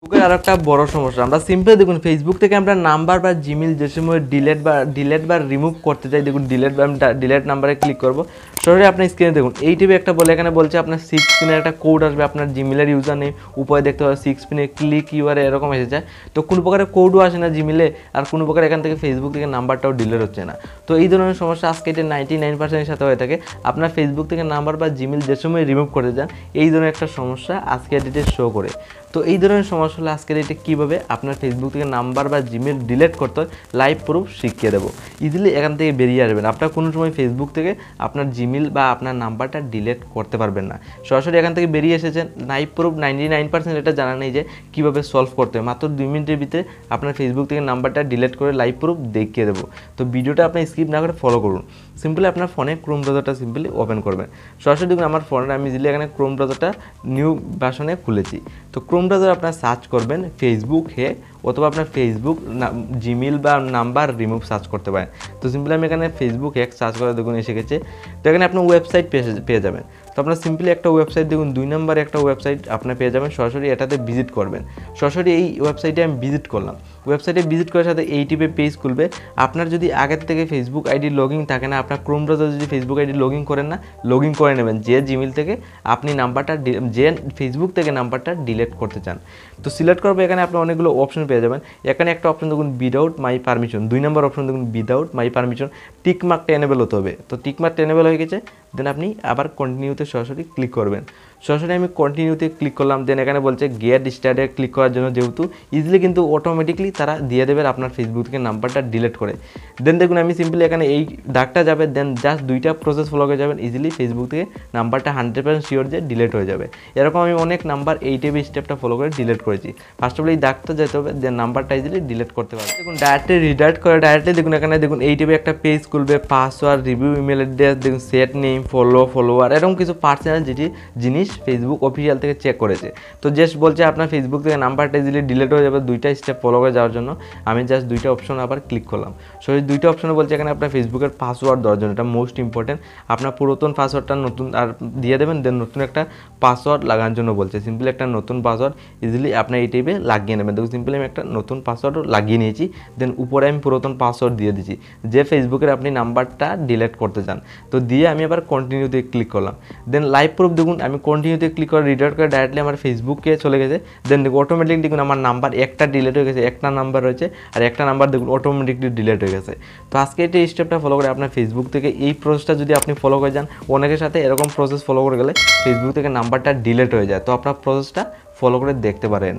ফেসবুকের আর একটা বড় সমস্যা, আমরা সিম্পলি দেখুন ফেসবুক থেকে আমরা নাম্বার বা জিমেল যে সময় ডিলেট বা রিমুভ করতে চাই, দেখুন ডিলেট নাম্বারে ক্লিক করব, সরাসরি আপনার স্ক্রিনে দেখুন এই টিপে একটা বলে এখানে বলছে আপনার 6 পিনের একটা কোড আসবে, আপনার জিমেলের ইউজার নেই উপরে দেখতে পাবেন 6 পিনে ক্লিক ইউআর এরকম এসে যায়। তো কোনো প্রকারের কোডও আসে না জিমেলে, আর কোনো প্রকার এখান থেকে ফেসবুক থেকে নাম্বারটাও ডিলেট হচ্ছে না। তো এই ধরনের সমস্যা আজকে এটা 99%-এর সাথে হয়ে থাকে। আপনার ফেসবুক থেকে নাম্বার বা জিমেল যে সময় রিমুভ করতে যান এই ধরনের একটা সমস্যা আজকে এটিতে শো করে। তো এই ধরনের সমস্যা হলে আজকের এটা কীভাবে আপনার ফেসবুক থেকে নাম্বার বা জিমেল ডিলিট করতে হয় লাইভ প্রুফ শিখিয়ে দেবো। ইজিলি এখান থেকে বেরিয়ে আসবেন, আপনার কোনো সময় ফেসবুক থেকে আপনার জিমেল বা আপনার নাম্বারটা ডিলিট করতে পারবেন না। সরাসরি এখান থেকে বেরিয়ে এসেছেন, লাইভ প্রুফ 99% এটা জানা নেই যে কীভাবে সলভ করতে হয়। মাত্র 2 মিনিটের ভিতরে আপনার ফেসবুক থেকে নাম্বারটা ডিলিট করে লাইভ প্রুফ দেখিয়ে দেবো। তো ভিডিওটা আপনি স্কিপ না করে ফলো করুন। সিম্পলি আপনার ফোনে ক্রোম ব্রাউজারটা সিম্পলি ওপেন করবেন। সরাসরি দেখুন আমার ফোনে আমি ইজিলি এখানে ক্রোম ব্রাউজারটা নিউ ভার্সনে খুলেছি। তো ক্রোম ব্রাউজার আপনার সার্চ করবেন ফেসবুক অথবা আপনার ফেসবুক জিমেল বা নাম্বার রিমুভ সার্চ করতে পারেন। তো সিম্পলি আমি এখানে ফেসবুক সার্চ করে দেখুন এসে গেছে। তো এখানে আপনার ওয়েবসাইট পেয়ে যাবেন। তো আপনার সিম্পলি একটা ওয়েবসাইট দেখুন 2 নম্বরে একটা ওয়েবসাইট আপনার পেয়ে যাবেন, সরাসরি এটাতে ভিজিট করবেন। সরাসরি এই ওয়েবসাইটে আমি ভিজিট করলাম। ওয়েবসাইটে ভিজিট করার সাথে এই টিপে পেজ খুলবে। আপনার যদি আগের থেকে ফেসবুক আইডি লগইন থাকে না, আপনার ক্রোম ব্রাউজার যদি ফেসবুক আইডি লগইন করেন না, লগইন করে নেবেন যে জিমেল থেকে আপনি নাম্বারটা যে ফেসবুক থেকে নাম্বারটা ডিলিট করতে চান। তো সিলেক্ট করবে, এখানে আপনি অনেকগুলো অপশন পেয়ে যাবেন। এখানে একটা অপশন দেখুন without my permission, 2 number option দেখুন উইদাউট মাই পারমিশন, টিকমার্কটা এনেবল হতে হবে। তো টিকমার্কটা এনেবল হয়ে গেছে, দেন আপনি আবার কন্টিনিউতে সরাসরি ক্লিক করবেন। সরাসরি আমি কন্টিনিউতে ক্লিক করলাম, দেন এখানে বলছে গেট স্টার্টে ক্লিক করার জন্য, যেহেতু ইজিলি কিন্তু অটোমেটিকলি তারা দিয়ে দেবে আপনার ফেসবুক থেকে নাম্বারটা ডিলিট করে। দেন দেখুন আমি সিম্পলি এখানে এই ডাকটা যাবে, দেন জাস্ট 2টা প্রসেস ফলো করে যাবেন, ইজিলি ফেসবুক থেকে নাম্বারটা 100% শিওর যে ডিলিট হয়ে যাবে। এরকম আমি অনেক নাম্বার এই টাইপের স্টেপটা ফলো করে ডিলিট করেছি। ফার্স্ট অফ অল এই ডাকটা যেতে হবে, দেন নাম্বারটা ইজিলি ডিলিট করতে পারবে। দেখুন ডাইরেক্টলি রিডাইরেক্ট করে ডাইরেক্টলি দেখুন এখানে দেখুন এই টাইপের একটা পেজ খুলবে, পাসওয়ার্ড, রিভিউ, ইমেল অ্যাড্রেস, দেখুন সেট নেম, ফলোয়ার, এরকম কিছু পার্সোনাল জিনিস ফেসবুক অফিসিয়াল থেকে চেক করেছে। তো জাস্ট বলছে আপনার ফেসবুক থেকে নাম্বারটা ইজিলি ডিলিট হয়ে যাবে। 2টা স্টেপ ফলো করে যাওয়ার জন্য আমি জাস্ট 2টা অপশন আবার ক্লিক করলাম। সো এই 2টা অপশনে বলছে এখানে আপনার ফেসবুকের পাসওয়ার্ড দেওয়ার জন্য, এটা মোস্ট ইম্পর্টেন্ট। আপনার পুরাতন পাসওয়ার্ডটা নতুন আর দিয়ে দেবেন, দেন নতুন একটা পাসওয়ার্ড লাগানোর জন্য বলছে। সিম্পলি একটা নতুন পাসওয়ার্ড ইজিলি আপনার এই টাইপে লাগিয়ে নেবেন। দেখুন সিম্পলি আমি একটা নতুন পাসওয়ার্ডও লাগিয়ে নিয়েছি, দেন উপরে আমি পুরাতন পাসওয়ার্ড দিয়ে দিচ্ছি যে ফেসবুকের আপনি নাম্বারটা ডিলিট করতে চান। তো দিয়ে আমি আবার কন্টিনিউতে ক্লিক করলাম। দেন লাইভ প্রুফ দেখুন আমি কন্টিনিউতে ক্লিক করে রিডাইরেক্ট করে ডাইরেক্টলি আমার ফেসবুকে চলে গেছে। দেন দেখুন অটোমেটিক দেখুন আমার নাম্বার একটা ডিলিট হয়ে গেছে, একটা নাম্বার রয়েছে আর একটা নাম্বার দেখুন অটোমেটিকলি ডিলিট হয়ে গেছে। তো আজকে এই স্টেপটা ফলো করে আপনার ফেসবুক থেকে এই প্রসেসটা যদি আপনি ফলো করে যান, অনেকের সাথে এরকম প্রসেস ফলো করে গেলে ফেসবুক থেকে নাম্বারটা ডিলিট হয়ে যায়। তো আপনার প্রসেসটা ফলো করে দেখতে পারেন।